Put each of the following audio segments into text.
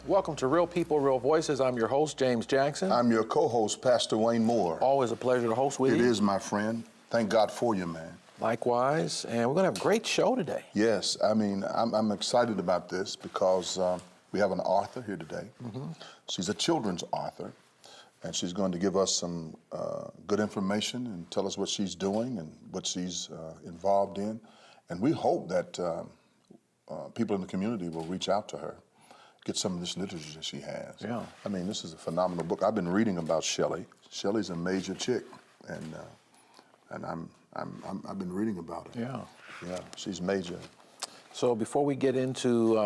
Welcome to Real People, Real Voices. I'm your host, James Jackson. I'm your co-host, Pastor Wayne Moore. Always a pleasure to host with you. It is, my friend. Thank God for you, man. Likewise, and we're going to have a great show today. Yes, I mean, I'm excited about this because we have an author here today. She's a children's author, and she's going to give us some good information and tell us what she's doing and what she's involved in. And we hope that people in the community will reach out to her, get some of this literature that she has. Yeah. I mean, this is a phenomenal book. I've been reading about Shelley. Shelley's a major chick, and I've been reading about her. Yeah. Yeah, she's major. So before we get into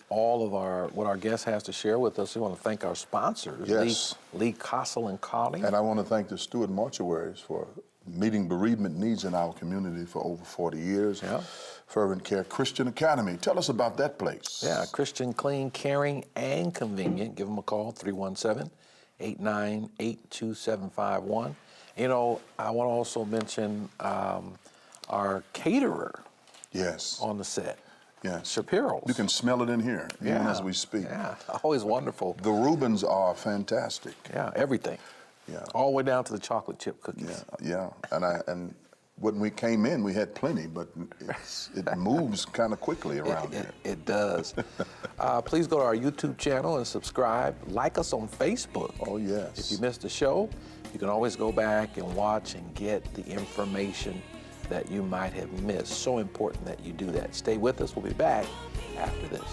all of what our guest has to share with us, we want to thank our sponsors, Yes. Lee Castle and Colley. And I want to thank the Stewart Mortuaries for meeting bereavement needs in our community for over 40 years. Yeah. Fervent Care Christian Academy. Tell us about that place. Yeah, Christian, clean, caring, and convenient. Give them a call, 317-898-2751. You know, I want to also mention our caterer Yes. on the set, Yes. Shapiro's. You can smell it in here, even as we speak. Yeah, always wonderful. The Reubens are fantastic. Yeah, everything. Yeah. All the way down to the chocolate chip cookies. Yeah. And when we came in, we had plenty, but it moves kind of quickly around here. It does. Please go to our YouTube channel and subscribe. Like us on Facebook. Oh, yes. If you missed the show, you can always go back and watch and get the information that you might have missed. So important that you do that. Stay with us. We'll be back after this.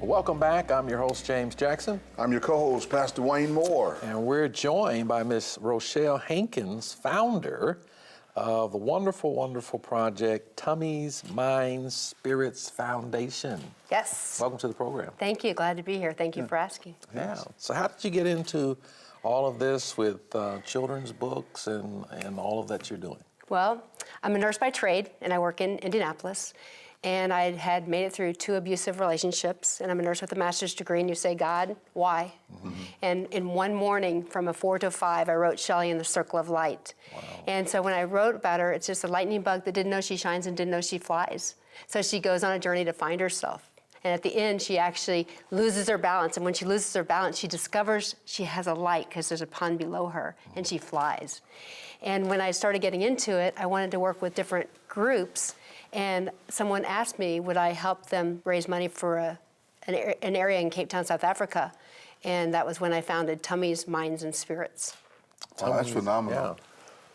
Welcome back. I'm your host, James Jackson. I'm your co-host, Pastor Wayne Moore. And we're joined by Miss Rochelle Hankins, founder of the wonderful, wonderful project, Tummy's Minds Spirits Foundation. Yes. Welcome to the program. Thank you. Glad to be here. Thank you for asking. Yeah. So how did you get into all of this with children's books and all of that you're doing? Well, I'm a nurse by trade, and I work in Indianapolis. And I had made it through 2 abusive relationships, and I'm a nurse with a master's degree, and you say, God, why? And in one morning, from a 4 to 5, I wrote Shelley in the Circle of Light. Wow. And so when I wrote about her, it's just a lightning bug that didn't know she shines and didn't know she flies. So she goes on a journey to find herself. And at the end, she actually loses her balance. And when she loses her balance, she discovers she has a light because there's a pond below her, and she flies. And when I started getting into it, I wanted to work with different groups. And someone asked me, would I help them raise money for an area in Cape Town, South Africa? And that was when I founded Tummy's Minds and Spirits. Wow, that's phenomenal.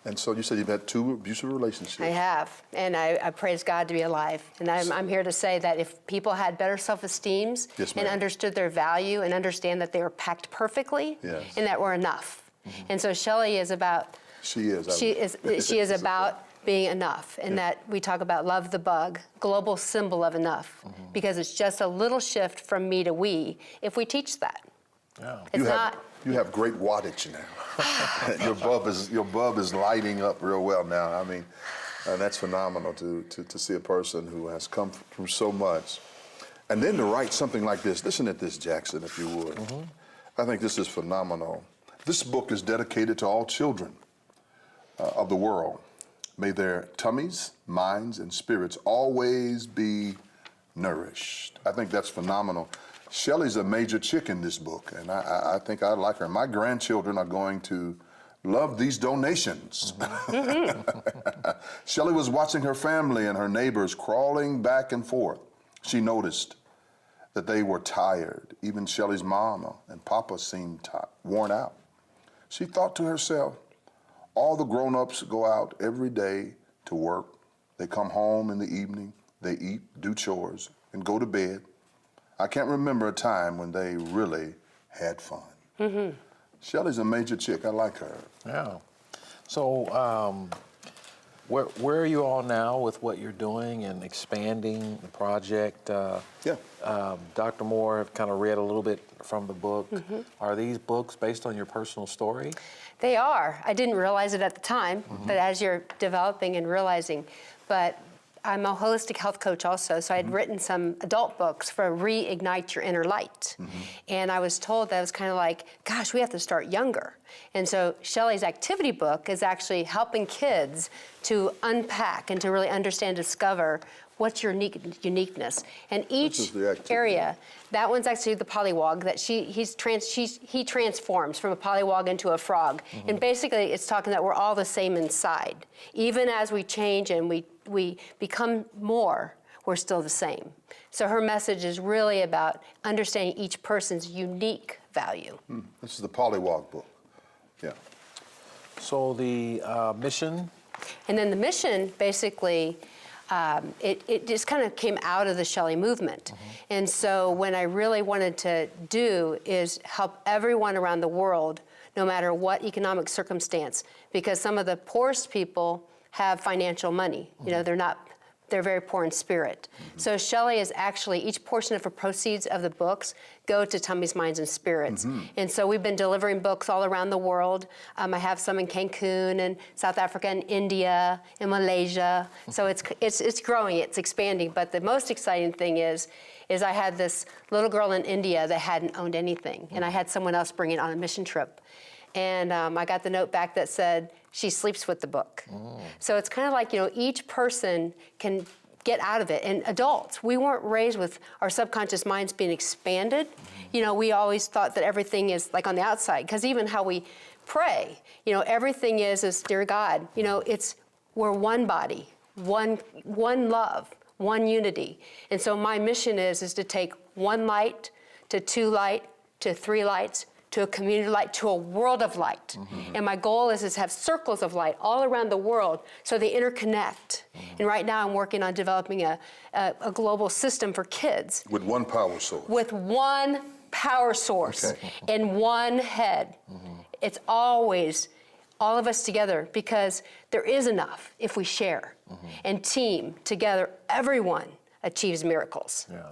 Yeah. And so you said you've had 2 abusive relationships. I have, and I praise God to be alive. And I'm here to say that if people had better self-esteems Yes, and ma'am. understood their value and understand that they were packed perfectly Yes. and that we're enough. And so Shelley is about, She is. she is about being enough, and that we talk about love the bug, global symbol of enough, because it's just a little shift from me to we if we teach that. Yeah. It's You have great wattage now. your bulb is lighting up real well now. I mean, and that's phenomenal to see a person who has come through so much, and then to write something like this. Listen at this, Jackson, if you would. I think this is phenomenal. This book is dedicated to all children of the world. May their tummies, minds, and spirits always be nourished. I think that's phenomenal. Shelley's a major chick in this book, and I think I like her. My grandchildren are going to love these donations. Shelley was watching her family and her neighbors crawling back and forth. She noticed that they were tired. Even Shelley's mama and papa seemed worn out. She thought to herself, all the grown-ups go out every day to work. They come home in the evening, they eat, do chores, and go to bed. I can't remember a time when they really had fun. Shelley's a major chick. I like her. Yeah. So where are you all now with what you're doing and expanding the project? Yeah. Dr. Moore have kind of read a little bit from the book. Are these books based on your personal story? They are. I didn't realize it at the time, but as you're developing and realizing. But I'm a holistic health coach also, so I'd written some adult books for Reignite Your Inner Light. And I was told that it was kind of like, gosh, we have to start younger. And so Shelley's activity book is actually helping kids to unpack and to really understand, discover what's your uniqueness. And each is the activity. area, that one's actually the polywog that he transforms from a polywog into a frog. And basically it's talking that we're all the same inside. Even as we change and we become more, we're still the same. So her message is really about understanding each person's unique value. This is the Polywog book. Yeah. So the mission, And then the mission, basically, it just kind of came out of the Shelley movement. And so what I really wanted to do is help everyone around the world, no matter what economic circumstance, because some of the poorest people have financial money. You know, they're very poor in spirit. So Shelley is actually, each portion of the proceeds of the books go to Tummies, Minds, and Spirits. And so we've been delivering books all around the world. I have some in Cancun and South Africa and India and Malaysia. So it's growing, it's expanding. But the most exciting thing is I had this little girl in India that hadn't owned anything. And I had someone else bring it on a mission trip. And I got the note back that said, she sleeps with the book. So it's kind of like, you know, each person can get out of it. And adults, we weren't raised with our subconscious minds being expanded. You know, we always thought that everything is like on the outside, because even how we pray, you know, everything is dear God, you know, we're one body, one love, one unity. And so my mission is to take one light to two light to three lights, to a community light, to a world of light. And my goal is to have circles of light all around the world so they interconnect. And right now I'm working on developing a global system for kids. With one power source. With one power source and one head. It's always all of us together, because there is enough if we share. And team together, everyone achieves miracles. yeah.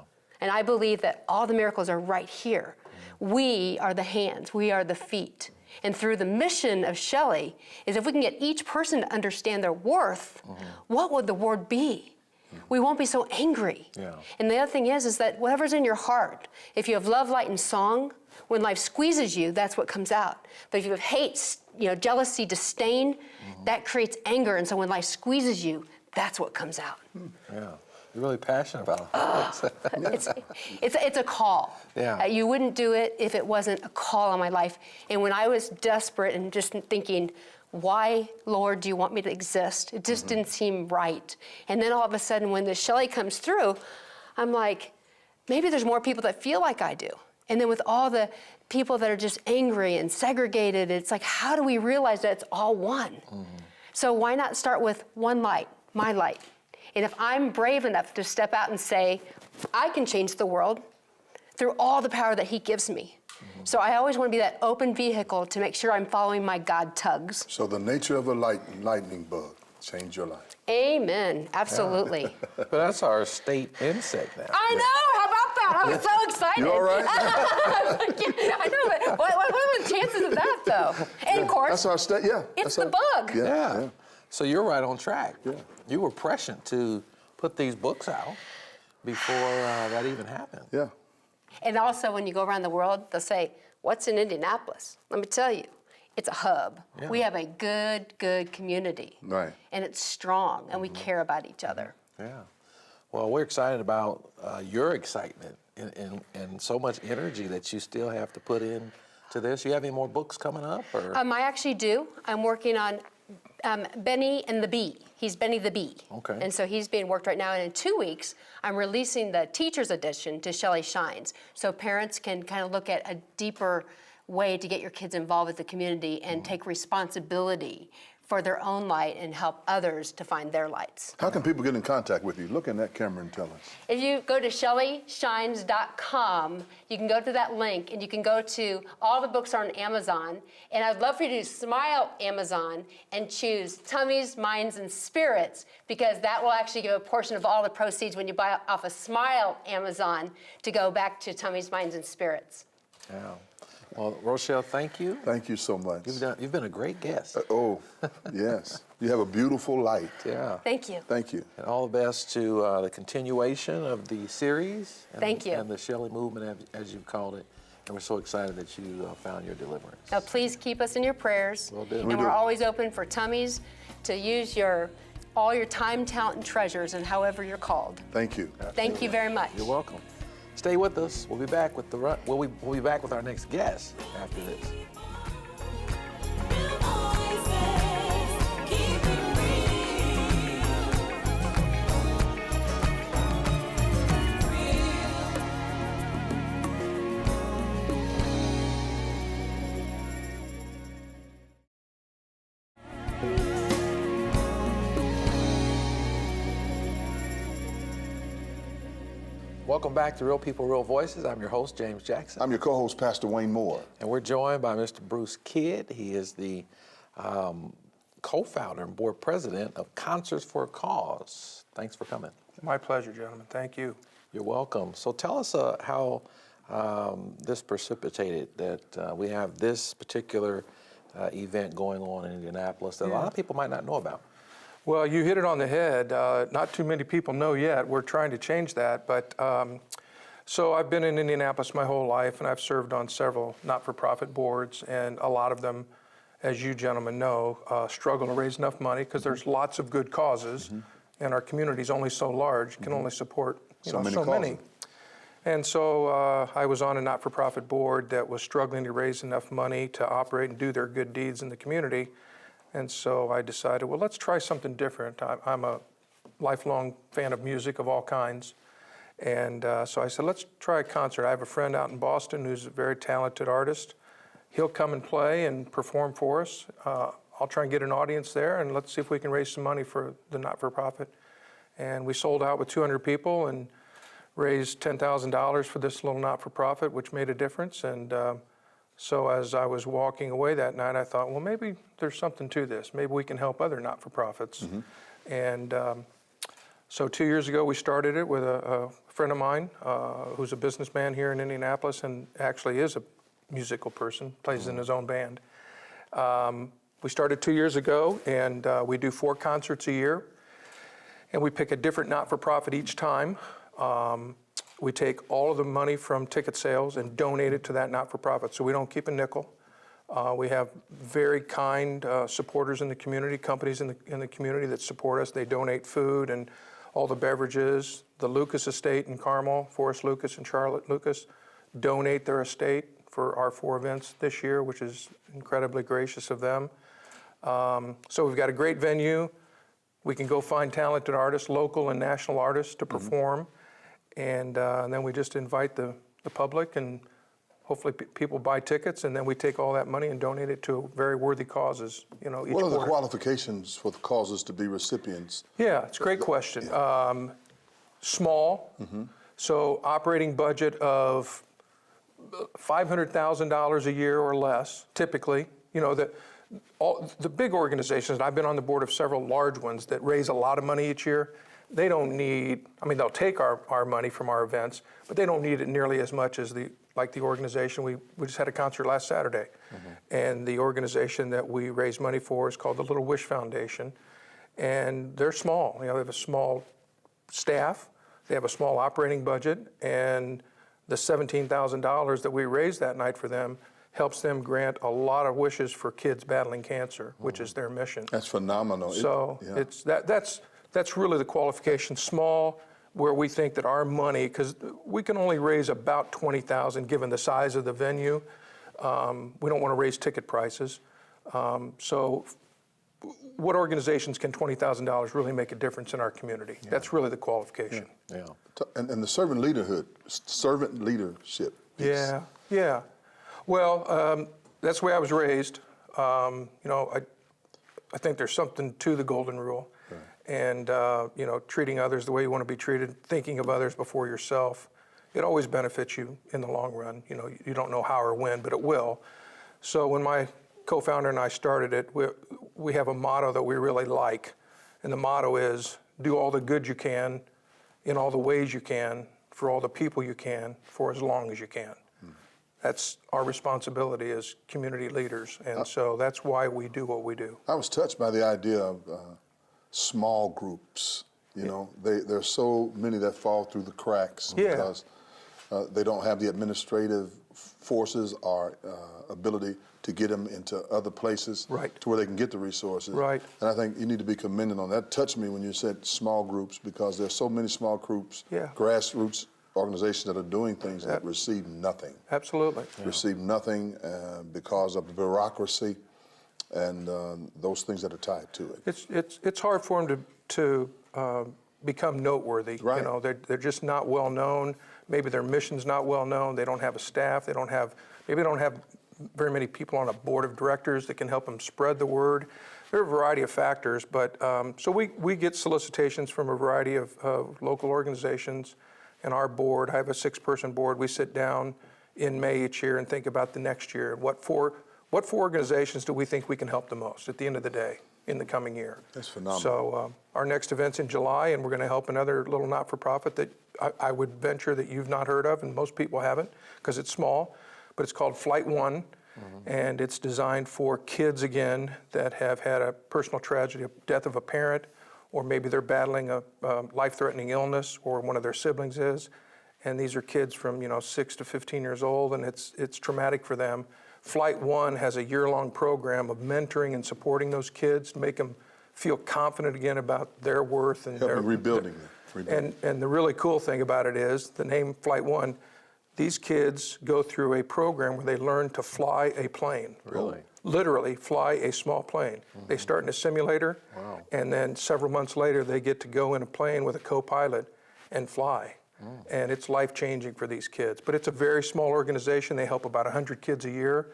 And I believe that all the miracles are right here. We are the hands, we are the feet. And through the mission of Shelley is if we can get each person to understand their worth, what would the world be? We won't be so angry. Yeah. And the other thing is that whatever's in your heart, if you have love, light, and song, when life squeezes you, that's what comes out. But if you have hate, you know, jealousy, disdain, that creates anger. And so when life squeezes you, that's what comes out. Yeah. You're really passionate about it. It's a call. Yeah. You wouldn't do it if it wasn't a call on my life. And when I was desperate and just thinking, why, Lord, do you want me to exist? It just didn't seem right. And then all of a sudden, when the Shelley comes through, I'm like, maybe there's more people that feel like I do. And then with all the people that are just angry and segregated, it's like, how do we realize that it's all one? So why not start with one light, my light? And if I'm brave enough to step out and say, I can change the world through all the power that he gives me. So I always want to be that open vehicle to make sure I'm following my God tugs. So the nature of a lightning bug changed your life. Amen. Absolutely. But that's our state insect now. I know. How about that? I was so excited. You all right? I know, but what are the chances of that, though? And of course, That's our state, yeah. it's that's the our- bug. Yeah. So you're right on track. Yeah. You were prescient to put these books out before that even happened. Yeah. And also, when you go around the world, they'll say, what's in Indianapolis? Let me tell you, it's a hub. Yeah. We have a good community. Right. And it's strong, and we care about each other. Yeah. Well, we're excited about your excitement and so much energy that you still have to put in to this. You have any more books coming up? Or? I actually do. I'm working on Benny and the Bee. He's Benny the Bee. Okay. And so he's being worked right now. And in 2 weeks, I'm releasing the teacher's edition to Shelley Shines. So parents can kind of look at a deeper way to get your kids involved with the community and take responsibility for their own light and help others to find their lights. How can people get in contact with you? Look in that camera and tell us. If you go to ShelleyShines.com, you can go to that link and you can go to all the books are on Amazon. And I'd love for you to smile Amazon and choose Tummies, Minds, and Spirits, because that will actually give a portion of all the proceeds when you buy off a Smile Amazon to go back to Tummies, Minds, and Spirits. Yeah. Well, Rochelle, thank you. Thank you so much. You've been a great guest. Oh, yes. You have a beautiful light. Yeah. Thank you. Thank you. And all the best to the continuation of the series. Thank you. And the Shelley movement, as you've called it. And we're so excited that you found your deliverance. Now, please keep us in your prayers. Will do. And We we're do. always open for tummies to use all your time, talent, and treasures, and however you're called. Thank you. Thank you very much. You're welcome. Stay with us. We'll be back with we'll be back with our next guest after this. Welcome back to Real People, Real Voices. I'm your host, James Jackson. I'm your co-host, Pastor Wayne Moore. And we're joined by Mr. Bruce Kidd. He is the co-founder and board president of Concerts for a Cause. Thanks for coming. My pleasure, gentlemen. Thank you. You're welcome. So tell us how this precipitated that we have this particular event going on in Indianapolis that a lot of people might not know about. Well, you hit it on the head. Not too many people know yet. We're trying to change that. But so I've been in Indianapolis my whole life, and I've served on several not-for-profit boards, and a lot of them, as you gentlemen know, struggle to raise enough money because there's lots of good causes, and our community's only so large, can only support so many. And so I was on a not-for-profit board that was struggling to raise enough money to operate and do their good deeds in the community. And so I decided, well, let's try something different. I'm a lifelong fan of music of all kinds. And so I said, let's try a concert. I have a friend out in Boston who's a very talented artist. He'll come and play and perform for us. I'll try and get an audience there, and let's see if we can raise some money for the not-for-profit. And we sold out with 200 people and raised $10,000 for this little not-for-profit, which made a difference. And so as I was walking away that night, I thought, well, maybe there's something to this. Maybe we can help other not-for-profits. And so 2 years ago, we started it with a friend of mine who's a businessman here in Indianapolis and actually is a musical person, plays in his own band. We started 2 years ago, and we do 4 concerts a year. And we pick a different not-for-profit each time. We take all of the money from ticket sales and donate it to that not-for-profit, so we don't keep a nickel. We have very kind supporters in the community, companies in the community that support us. They donate food and all the beverages. The Lucas Estate in Carmel, Forrest Lucas and Charlotte Lucas, donate their estate for our 4 events this year, which is incredibly gracious of them. So we've got a great venue. We can go find talented artists, local and national artists, to perform. And then we just invite the public, and hopefully people buy tickets, and then we take all that money and donate it to very worthy causes, each What are the quarter. qualifications for the causes to be recipients? Yeah, it's a great question. Small, so operating budget of $500,000 a year or less, typically. The big organizations, and I've been on the board of several large ones that raise a lot of money each year, they don't need, they'll take our money from our events, but they don't need it nearly as much as the organization. We just had a concert last Saturday, and the organization that we raise money for is called the Little Wish Foundation, and they're small. They have a small staff, they have a small operating budget, and the $17,000 that we raised that night for them helps them grant a lot of wishes for kids battling cancer, which is their mission. That's phenomenal. So that's really the qualification. Small, where we think that our money, because we can only raise about $20,000 given the size of the venue. We don't want to raise ticket prices. So what organizations can $20,000 really make a difference in our community? Yeah. That's really the qualification. Yeah. And the servant leadership piece. Yeah. Well, that's the way I was raised. I think there's something to the golden rule. Right. And, treating others the way you want to be treated, thinking of others before yourself, it always benefits you in the long run. You don't know how or when, but it will. So when my co-founder and I started it, we have a motto that we really like. And the motto is, do all the good you can, in all the ways you can, for all the people you can, for as long as you can. that's our responsibility as community leaders. And so that's why we do what we do. I was touched by the idea of small groups. You know, there's so many that fall through the cracks Yeah. because they don't have the administrative forces or ability to get them into other places Right. to where they can get the resources. Right. And I think you need to be commended on that. Touched me when you said small groups because there's so many small groups, Yeah. grassroots organizations that are doing things that receive nothing. Absolutely. Receive nothing because of the bureaucracy and those things that are tied to it. It's hard for them to become noteworthy. Right. You know, they're just not well known. Maybe their mission's not well known. They don't have a staff. Maybe they don't have very many people on a board of directors that can help them spread the word. There are a variety of factors, but so we get solicitations from a variety of local organizations. And our board, I have a 6-person board. We sit down in May each year and think about the next year. What four organizations do we think we can help the most at the end of the day in the coming year? That's phenomenal. So our next event's in July, and we're going to help another little not-for-profit that I would venture that you've not heard of, and most people haven't because it's small, but it's called Flight One, and it's designed for kids, again, that have had a personal tragedy, a death of a parent, or maybe they're battling a life-threatening illness, or one of their siblings is, and these are kids from 6 to 15 years old, and it's traumatic for them. Flight One has a year-long program of mentoring and supporting those kids to make them feel confident again about their worth and Help me rebuilding them. And the really cool thing about it is the name Flight One. These kids go through a program where they learn to fly a plane. Really? Literally fly a small plane. They start in a simulator, and then several months later they get to go in a plane with a co-pilot and fly. And it's life-changing for these kids. But it's a very small organization. They help about 100 kids a year.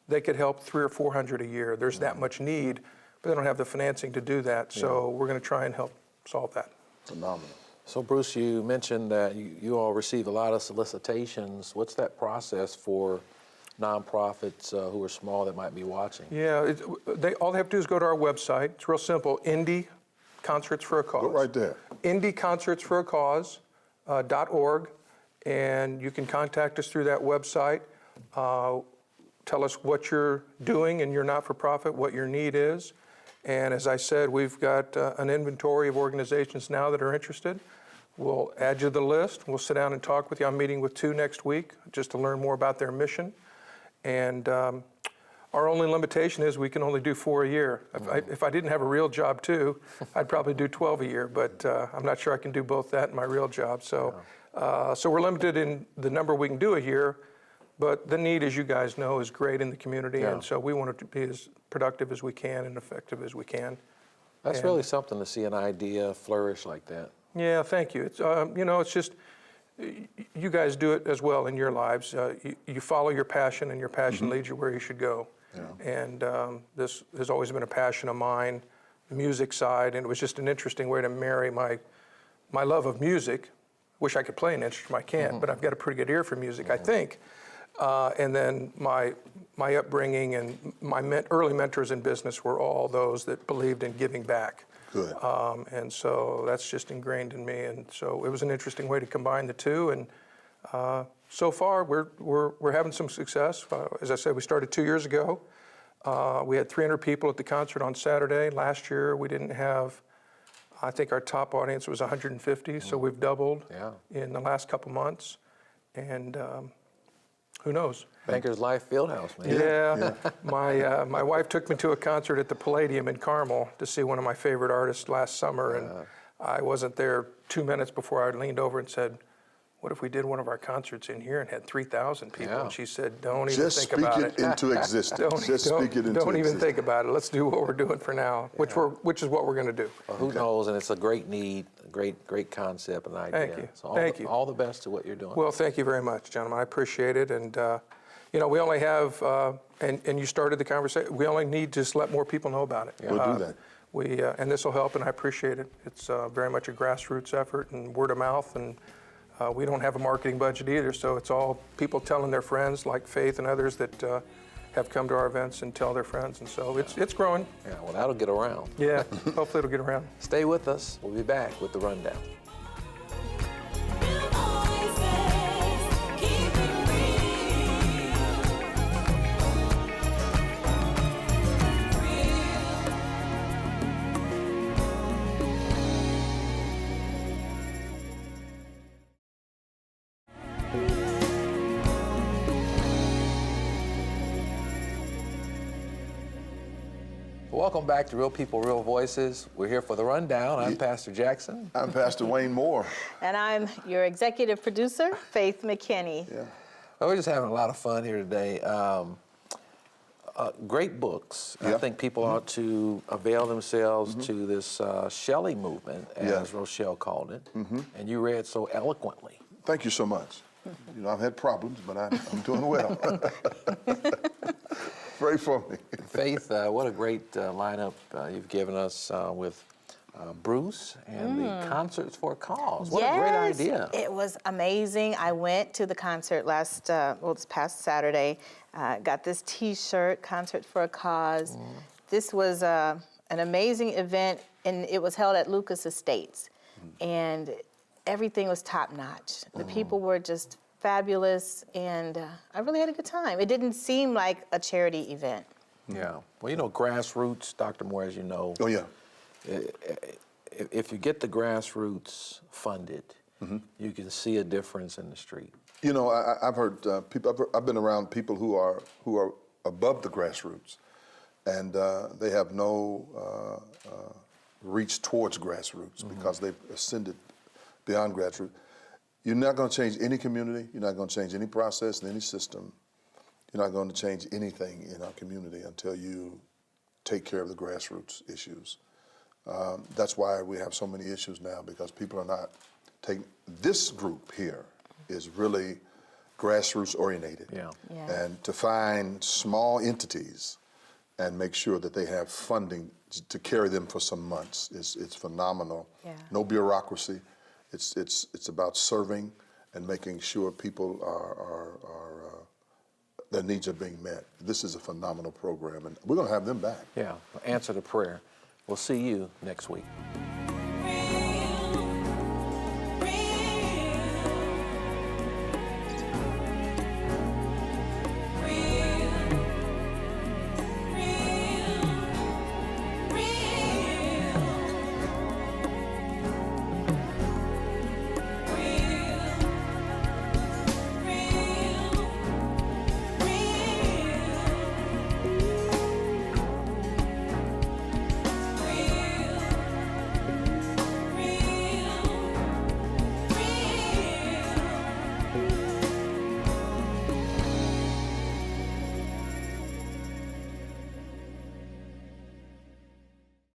They could help 300 or 400 a year. There's that much need, but they don't have the financing to do that. So we're going to try and help solve that. Phenomenal. So Bruce, you mentioned that you all receive a lot of solicitations. What's that process for nonprofits who are small that might be watching? Yeah, all they have to do is go to our website. It's real simple, Indie Concerts for a Cause. Go right there. IndieConcertsForACause.org, and you can contact us through that website. Tell us what you're doing in your not-for-profit, what your need is. And as I said, we've got an inventory of organizations now that are interested. We'll add you to the list. We'll sit down and talk with you. I'm meeting with 2 next week just to learn more about their mission. And our only limitation is we can only do 4 a year. If I didn't have a real job too, I'd probably do 12 a year, but I'm not sure I can do both that and my real job. So, so we're limited in the number we can do a year, but the need, as you guys know, is great in the community, and so we want it to be as productive as we can and effective as we can. That's really something to see an idea flourish like that. Yeah, thank you. It's it's just you guys do it as well in your lives. You follow your passion, and your passion leads you where you should go. And this has always been a passion of mine, the music side, and it was just an interesting way to marry my love of music. Wish I could play an instrument, I can't, but I've got a pretty good ear for music, I think. And then my upbringing and my early mentors in business were all those that believed in giving back. Good. And so that's just ingrained in me. And so it was an interesting way to combine the two. And so far, we're having some success. As I said, we started 2 years ago. We had 300 people at the concert on Saturday. Last year, we didn't have. I think our top audience was 150. So we've doubled in the last couple months. And who knows? Bankers Life Fieldhouse, man. Yeah. My wife took me to a concert at the Palladium in Carmel to see one of my favorite artists last summer, and I wasn't there 2 minutes before I leaned over and said, "What if we did one of our concerts in here and had 3,000 people?" Yeah. And she said, "Don't even Just think speak about it into existence. Don't even think about it. Let's do what we're doing for now," which is what we're going to do. Well, who knows? And it's a great need, great concept and idea. Thank you. So Thank you. All the best to what you're doing. Well, thank you very much, gentlemen. I appreciate it. And, we only have, and you started the conversation, we only need to just let more people know about it. We'll do that. And this will help, and I appreciate it. It's very much a grassroots effort and word of mouth, and we don't have a marketing budget either, so it's all people telling their friends, like Faith and others that have come to our events and tell their friends, and so it's growing. Yeah, well, that'll get around. Yeah, hopefully it'll get around. Stay with us. We'll be back with the rundown. Welcome back to Real People, Real Voices. We're here for the rundown. I'm Pastor Jackson. I'm Pastor Wayne Moore. And I'm your executive producer, Faith McKinney. Yeah. Well, we're just having a lot of fun here today. Great books. I Yeah. think people ought to avail themselves to this Shelley movement, as Yeah. Rochelle called it. And you read so eloquently. Thank you so much. You know, I've had problems, but I'm doing well. Pray for me. Faith, what a great lineup you've given us with Bruce and the Concerts for a Cause. What a great idea. It was amazing. I went to the concert this past Saturday. Got this T-shirt, Concert for a Cause. This was an amazing event, and it was held at Lucas Estates. And everything was top notch. The people were just fabulous, and I really had a good time. It didn't seem like a charity event. Yeah. Well, you know, grassroots, Dr. Moore, as you know, Oh, yeah. if you get the grassroots funded, you can see a difference in the street. You know, I've heard people. I've been around people who are above the grassroots, and they have no reach towards grassroots because they've ascended beyond grassroots. You're not going to change any community. You're not going to change any process in any system. You're not going to change anything in our community until you take care of the grassroots issues. That's why we have so many issues now, because people are not taking. This group here is really grassroots oriented. Yeah. And to find small entities and make sure that they have funding to carry them for some months it's phenomenal. Yeah. No bureaucracy. It's about serving and making sure people their needs are being met. This is a phenomenal program, and we're going to have them back. Yeah. Answer to prayer. We'll see you next week.